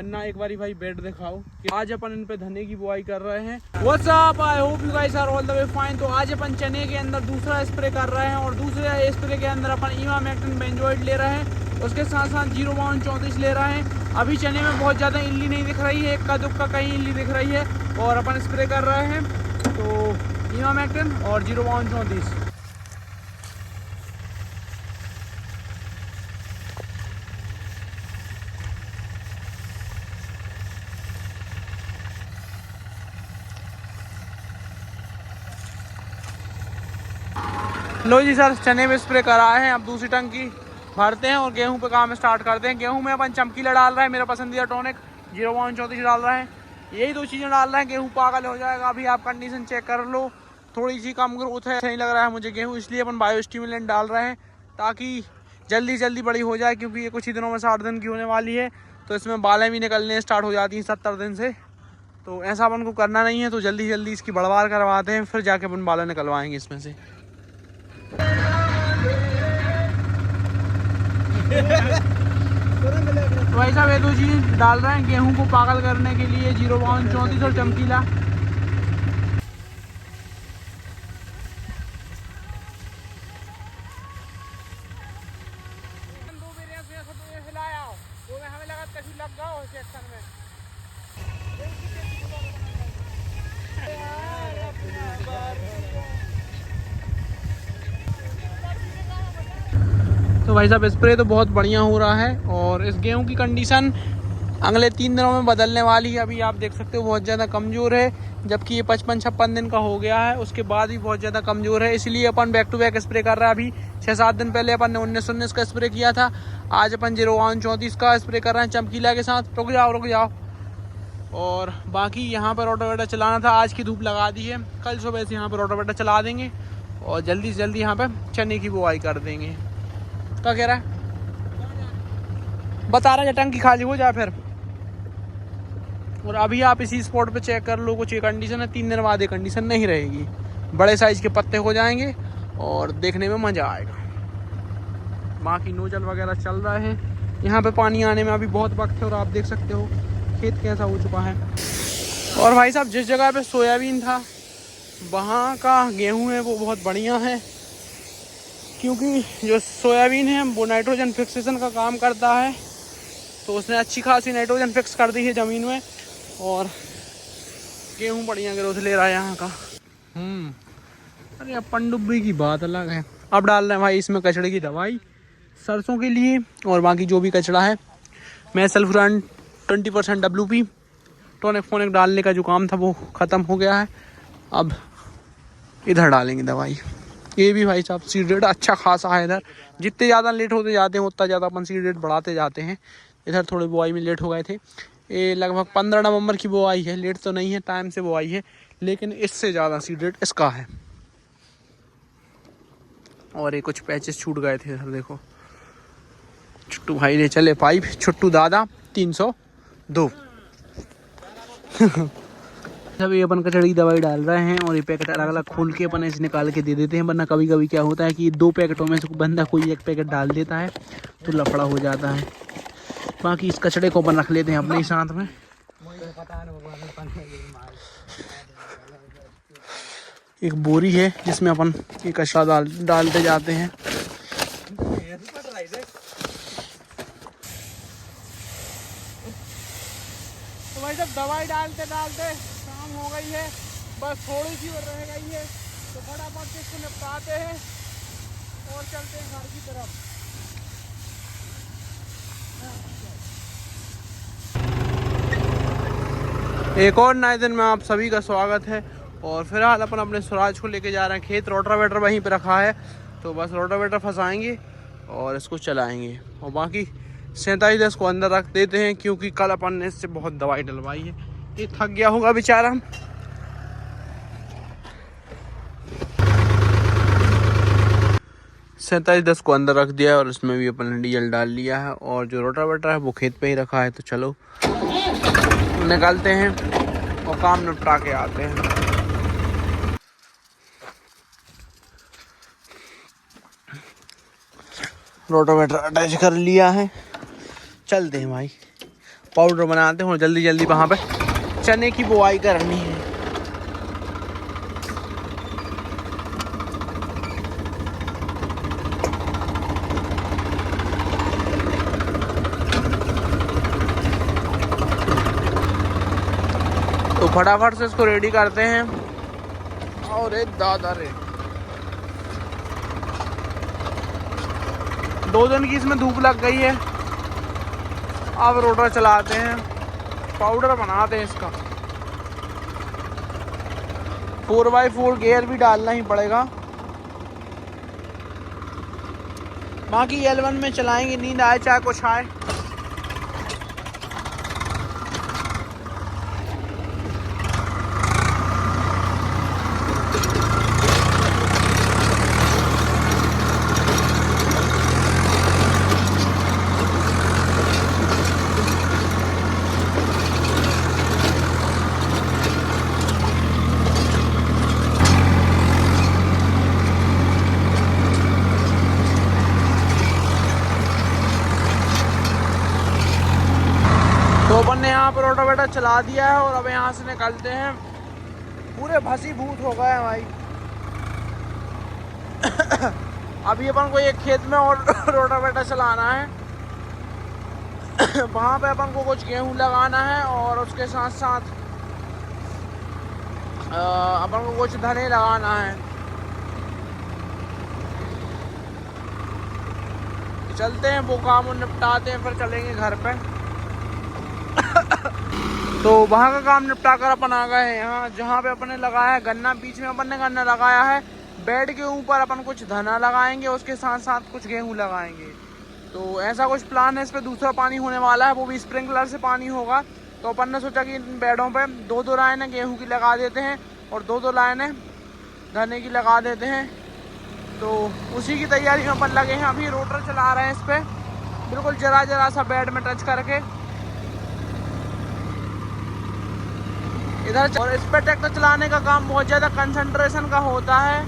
मुन्ना एक बारी भाई बेड दिखाओ कि आज अपन इन पे धने की बुआई कर रहे हैं। What's up, I hope you guys are all the way fine. तो आज अपन चने के अंदर दूसरा स्प्रे कर रहे हैं और दूसरे स्प्रे के अंदर अपन इमामेक्टिन बेंजोएट ले रहे हैं, उसके साथ साथ 05234 ले रहे हैं। अभी चने में बहुत ज़्यादा इल्ली नहीं दिख रही है, इक्का दुक्का कहीं इल्ली दिख रही है और अपन स्प्रे कर रहे हैं तो इमामेक्टिन और 05234। लो जी सर, चने में स्प्रे कराए हैं, अब दूसरी टंकी भरते हैं और गेहूं पे काम स्टार्ट करते हैं। गेहूं में अपन चमकीला डाल रहे हैं, मेरा पसंदीदा टॉनिक 05234 डाल रहे हैं। यही दो चीज़ें डाल रहे हैं, गेहूं पागल हो जाएगा। अभी आप कंडीशन चेक कर लो, थोड़ी सी कम ग्रोथ है, सही लग रहा है मुझे गेहूँ, इसलिए अपन बायो स्टिमुलेंट डाल रहे हैं ताकि जल्दी बड़ी हो जाए, क्योंकि ये कुछ ही दिनों में 60 दिन की होने वाली है। तो इसमें बालें भी निकलने स्टार्ट हो जाती हैं 70 दिन से। तो ऐसा अपन को करना नहीं है, तो जल्दी इसकी बढ़वार करवाते हैं, फिर जाके अपन बालें निकलवाएंगे इसमें से। तो भाई साहब ये दो चीज़ डाल रहे हैं गेहूं को पागल करने के लिए, 05234 और चमकीला। तो भाई साहब स्प्रे तो बहुत बढ़िया हो रहा है और इस गेहूं की कंडीशन अगले 3 दिनों में बदलने वाली है। अभी आप देख सकते हो बहुत ज़्यादा कमज़ोर है, जबकि ये 55-56 दिन का हो गया है, उसके बाद भी बहुत ज़्यादा कमज़ोर है। इसलिए अपन बैक टू बैक स्प्रे कर रहा है। अभी 6-7 दिन पहले अपन ने 19-19 का स्प्रे किया था, आज अपन 05234 का स्प्रे कर रहे हैं चमकीला के साथ। रुक जाओ। और बाकी यहाँ पर रोटावेटर चलाना था, आज की धूप लगा दी है, कल सुबह से यहाँ पर रोटावेटर चला देंगे और जल्दी से जल्दी यहाँ पर चने की बुआई कर देंगे। क्या कह रहा है, बता रहा है टंकी खाली हो जाए फिर। और अभी आप इसी स्पॉट पे चेक कर लो, कुछ ये कंडीशन है, 3 दिन बाद ये कंडीशन नहीं रहेगी, बड़े साइज के पत्ते हो जाएंगे और देखने में मज़ा आएगा। बाकी नोजल वगैरह चल रहा है, यहाँ पे पानी आने में अभी बहुत वक्त है और आप देख सकते हो खेत कैसा हो चुका है। और भाई साहब जिस जगह पे सोयाबीन था वहाँ का गेहूँ है वो बहुत बढ़िया है, क्योंकि जो सोयाबीन है वो नाइट्रोजन फिक्सेशन का काम करता है, तो उसने अच्छी खासी नाइट्रोजन फिक्स कर दी है ज़मीन में और गेहूँ बढ़िया ग्रोथ ले रहा है यहाँ का। अरे अब पनडुब्बी की बात अलग है। अब डाल रहे हैं भाई इसमें कचड़े की दवाई सरसों के लिए और बाकी जो भी कचड़ा है। मैं सल्फ्यूरान 20% WP टॉनिक फोनिक डालने का जो काम था वो ख़त्म हो गया है, अब इधर डालेंगे दवाई। ये भी भाई साहब सीड रेट अच्छा खासा है इधर, जितने ज़्यादा लेट होते जाते हैं उतना ज़्यादा अपन सीड रेट बढ़ाते जाते हैं। इधर थोड़ी बुआई में लेट हो गए थे, ये लगभग 15 नवंबर की बुआई है, लेट तो नहीं है, टाइम से बुआई है, लेकिन इससे ज़्यादा सीड रेट इसका है। और ये कुछ पैचेस छूट गए थे इधर देखो, छुट्टू भाई ले चले पाइप, छुट्टू दादा 302। सब ये अपन कचड़ी दवाई डाल रहे हैं और ये पैकेट अलग अलग खोल के अपन ऐसे निकाल के दे देते हैं, वरना कभी कभी क्या होता है कि 2 पैकेटों में से बंदा कोई एक पैकेट डाल देता है तो लफड़ा हो जाता है। बाकी इस कचड़े को अपन रख लेते हैं अपने ही साथ में। एक बोरी है जिसमें अपन ये कचरा डालते जाते हैं। तो भाई जब दवाई डालते शाम हो गई है, बस थोड़ी सी और रह गई है, तो फटाफट इसको निपटाते हैं और चलते हैं घर की तरफ। एक और नए दिन में आप सभी का स्वागत है। और फिलहाल अपन अपने स्वराज को लेके जा रहे हैं खेत, रोटावेटर वहीं पे रखा है, तो बस रोटावेटर फंसाएंगे और इसको चलाएंगे और बाकी 4710 को अंदर रख देते हैं, क्योंकि कल अपन ने इससे बहुत दवाई डलवाई है, ये थक गया होगा बेचारा। 4710 को अंदर रख दिया है और इसमें भी अपन ने डीजल डाल लिया है और जो रोटावेटर है वो खेत पे ही रखा है। तो चलो निकलते हैं और काम निपटा के आते हैं। रोटावेटर अटैच कर लिया है, चलते हैं भाई पाउडर बनाते हैं और जल्दी जल्दी वहाँ पे चने की बुआई करनी है। तो फटाफट से इसको रेडी करते हैं। और एक दादा रे 2 दिन की इसमें धूप लग गई है। अब रोटर चलाते हैं, पाउडर बनाते हैं इसका। 4x4 गियर भी डालना ही पड़ेगा। बाकी L1 में चलाएंगे, नींद आए चाहे कुछ आए। तो अपन ने यहाँ पर रोटावेटर चला दिया है और अब यहाँ से निकलते हैं। पूरे भसीभूत हो गए हैं भाई। अभी अपन को एक खेत में और रोटावेटर चलाना है। वहाँ पे अपन को कुछ गेहूं लगाना है और उसके साथ साथ अपन को कुछ धने लगाना है। चलते हैं, वो काम निपटाते हैं, फिर चलेंगे घर पे। तो वहाँ का काम निपटा कर अपन आ गए हैं यहाँ, जहाँ पे अपन ने लगाया है गन्ना। बीच में अपन ने गन्ना लगाया है। बेड के ऊपर अपन कुछ धना लगाएंगे, उसके साथ साथ कुछ गेहूं लगाएंगे। तो ऐसा कुछ प्लान है। इस पे दूसरा पानी होने वाला है, वो भी स्प्रिंकलर से पानी होगा। तो अपन ने सोचा कि इन बेडों पे 2-2 लाइनें गेहूं की लगा देते हैं और 2-2 लाइनें धने की लगा देते हैं। तो उसी की तैयारी में अपन लगे हैं। अभी रोटर चला रहे हैं इस पर, बिल्कुल जरा जरा सा बेड में टच करके इधर। और इस पर ट्रैक्टर चलाने का काम बहुत ज़्यादा कंसंट्रेशन का होता है।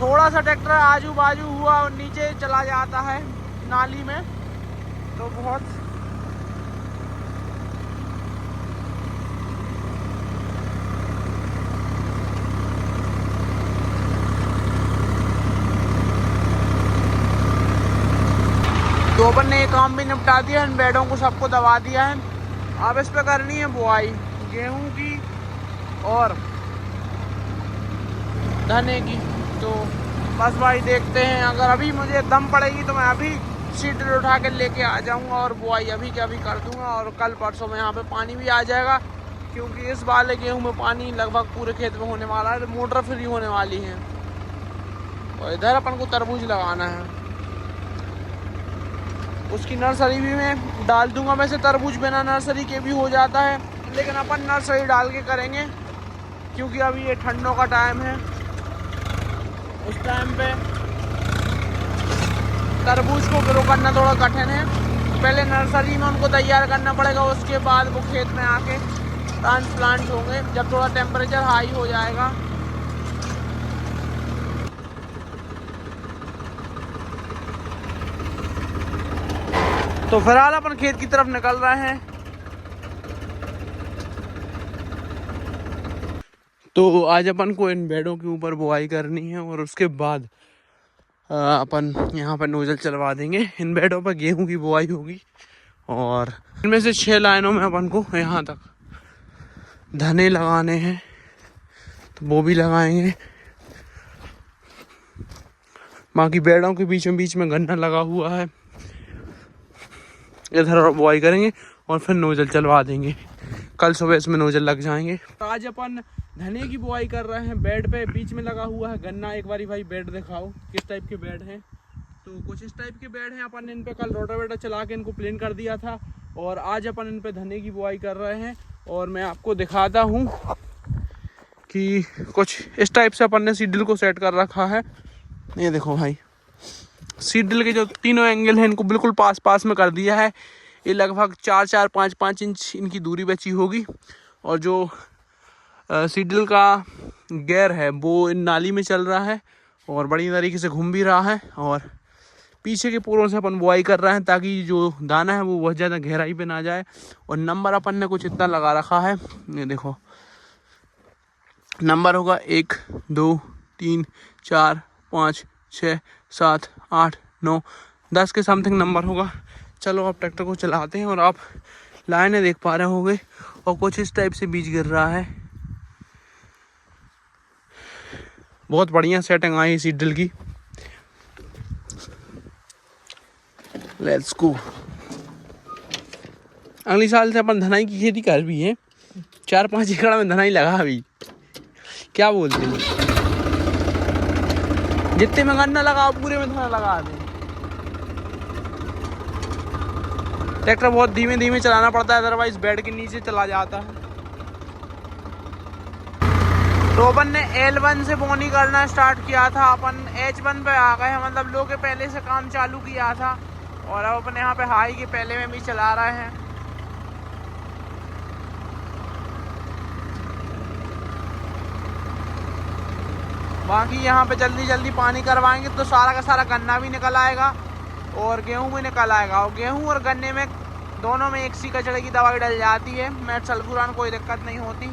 थोड़ा सा ट्रैक्टर आजू बाजू हुआ और नीचे चला जाता है नाली में, तो बहुत तो अपन ने ये काम भी निपटा दिया। इन बेडों को सबको दबा दिया है। अब इस पे करनी है बुआई गेहूं की और धने की। तो बस भाई देखते हैं, अगर अभी मुझे दम पड़ेगी तो मैं अभी सीड उठा के लेके आ जाऊंगा और बुआई अभी के अभी कर दूंगा। और कल परसों में यहाँ पे पानी भी आ जाएगा, क्योंकि इस वाले गेहूं में पानी लगभग पूरे खेत में होने वाला है। तो मोटर फ्री होने वाली है। और इधर अपन को तरबूज लगाना है, उसकी नर्सरी भी मैं डाल दूंगा। वैसे तरबूज बिना नर्सरी के भी हो जाता है, लेकिन अपन नर्सरी डाल के करेंगे, क्योंकि अभी ये ठंडों का टाइम है। उस टाइम पे तरबूज को ग्रो करना थोड़ा कठिन है। पहले नर्सरी में उनको तैयार करना पड़ेगा, उसके बाद वो खेत में आके ट्रांसप्लांट होंगे, जब थोड़ा टेम्परेचर हाई हो जाएगा। तो फिलहाल अपन खेत की तरफ निकल रहे हैं। तो आज अपन को इन बेडों के ऊपर बुआई करनी है और उसके बाद अपन यहाँ पर नोजल चलवा देंगे। इन बेडों पर गेहूं की बुआई होगी और इनमें से 6 लाइनों में अपन को यहाँ तक धने लगाने हैं, तो वो भी लगाएंगे। बाकी बेडों के बीच में गन्ना लगा हुआ है, इधर बुआई करेंगे और फिर नोजल चलवा देंगे। कल सुबह इसमें नोजल लग जाएंगे। आज अपन धने की बुआई कर रहे हैं। बेड पे बीच में लगा हुआ है गन्ना। एक बारी भाई बेड दिखाओ किस टाइप के बेड हैं। तो कुछ इस टाइप के बेड हैं। अपन इन पे कल रोटावेटर चला के इनको प्लेन कर दिया था और आज अपन इन पे धने की बुआई कर रहे हैं। और मैं आपको दिखाता हूँ कि कुछ इस टाइप से अपन ने सीडल को सेट कर रखा है। ये देखो भाई, सीडल के जो तीनों एंगल हैं इनको बिल्कुल पास में कर दिया है। ये लगभग 4-4, 5-5 इंच इनकी दूरी बची होगी। और जो सीडल का गियर है वो इन नाली में चल रहा है और बड़ी तरीके से घूम भी रहा है। और पीछे के पोरों से अपन बुआई कर रहे हैं ताकि जो दाना है वो बहुत ज़्यादा गहराई पे ना जाए। और नंबर अपन ने कुछ इतना लगा रखा है, ये देखो नंबर होगा 1 2 3 4 5 6 7 8 9 10 के समथिंग नंबर होगा। चलो आप ट्रैक्टर को चलाते हैं और आप लाइनें देख पा रहे होंगे और कुछ इस टाइप से बीज गिर रहा है। बहुत बढ़िया सेटिंग आई इसी ड्रिल की। Let's go. अगले साल से अपन धनाई की खेती कर भी है, 4-5 एकड़ में धनाई लगा अभी, क्या बोलते हैं? जितने में गन्ना लगा पूरे में धना लगा दे। ट्रैक्टर बहुत धीमे धीमे चलाना पड़ता है, अदरवाइज बेड के नीचे चला जाता है। तो अपन ने L1 से बोनी करना स्टार्ट किया था, अपन H1 पे आ गए हैं, मतलब लो के पहले से काम चालू किया था और अब अपन यहाँ पे हाई के पहले में भी चला रहे हैं। बाकी यहाँ पे जल्दी जल्दी पानी करवाएंगे तो सारा का सारा गन्ना भी निकल आएगा और गेहूं भी निकल आएगा। और गेहूं और गन्ने में दोनों में एक सी कचड़े की दवाई डल जाती है, मैं सल्फूरान कोई दिक्कत नहीं होती।